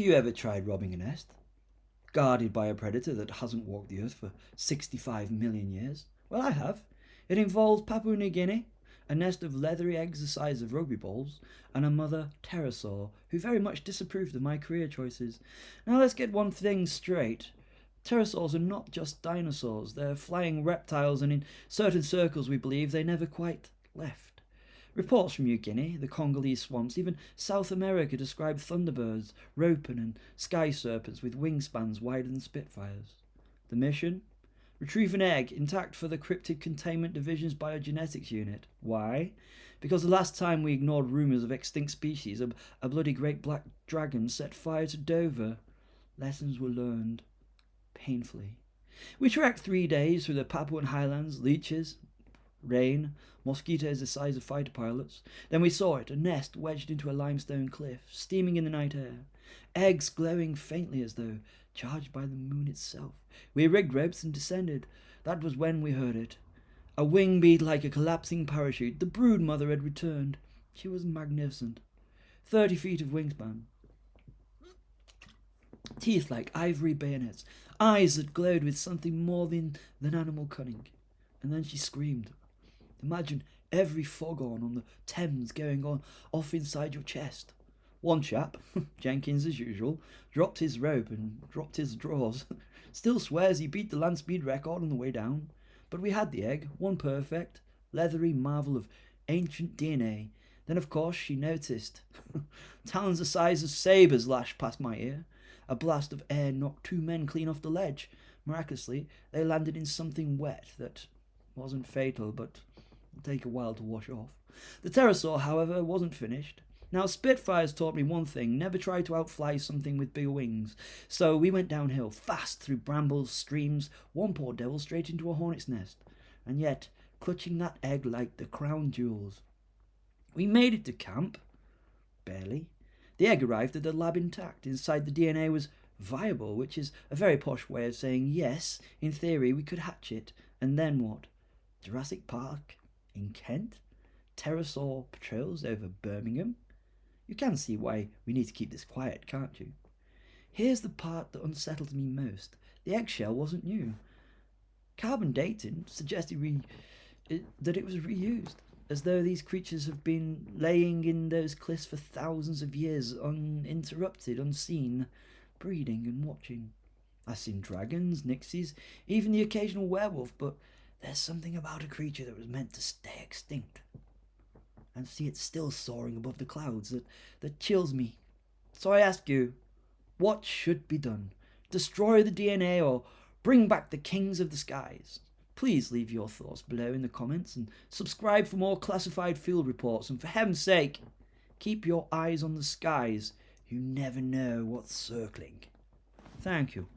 you ever tried robbing a nest, guarded by a predator that hasn't walked the earth for 65 million years? Well, I have. It involves Papua New Guinea, a nest of leathery eggs the size of rugby balls, and a mother pterosaur who very much disapproved of my career choices. Now let's get one thing straight. Pterosaurs are not just dinosaurs, they're flying reptiles, and in certain circles we believe they never quite left. Reports from New Guinea, the Congolese swamps, even South America describe thunderbirds, ropen and sky serpents with wingspans wider than Spitfires. The mission? Retrieve an egg intact for the Cryptid Containment Division's biogenetics unit. Why? Because the last time we ignored rumours of extinct species, a bloody great black dragon set fire to Dover. Lessons were learned. Painfully. We trekked 3 days through the Papuan highlands, leeches, rain, mosquitoes the size of fighter pilots. Then we saw it, a nest wedged into a limestone cliff, steaming in the night air, eggs glowing faintly as though charged by the moon itself. We rigged ropes and descended. That was when we heard it. A wing beat like a collapsing parachute. The brood mother had returned. She was magnificent. 30 feet of wingspan. Teeth like ivory bayonets. Eyes that glowed with something more than animal cunning. And then she screamed. Imagine every foghorn on the Thames going on off inside your chest. One chap, Jenkins as usual, dropped his rope and dropped his drawers. Still swears he beat the land speed record on the way down. But we had the egg, one perfect, leathery marvel of ancient DNA. Then of course she noticed. Talons the size of sabres lashed past my ear. A blast of air knocked 2 men clean off the ledge. Miraculously, they landed in something wet that wasn't fatal, but would take a while to wash off. The pterosaur, however, wasn't finished. Now, Spitfires taught me one thing: never try to outfly something with bigger wings. So we went downhill, fast through brambles, streams, one poor devil straight into a hornet's nest, and yet clutching that egg like the crown jewels. We made it to camp. Barely. The egg arrived at the lab intact. Inside, the DNA was viable, which is a very posh way of saying yes, in theory we could hatch it. And then what? Jurassic Park in Kent? Pterosaur patrols over Birmingham? You can see why we need to keep this quiet, can't you? Here's the part that unsettles me most. The eggshell wasn't new. Carbon dating suggested that it was reused, as though these creatures have been laying in those cliffs for thousands of years, uninterrupted, unseen, breeding and watching. I've seen dragons, nixies, even the occasional werewolf, but there's something about a creature that was meant to stay extinct, and see it still soaring above the clouds, that chills me. So I ask you, what should be done? Destroy the DNA or bring back the kings of the skies? Please leave your thoughts below in the comments and subscribe for more classified field reports, and for heaven's sake, keep your eyes on the skies. You never know what's circling. Thank you.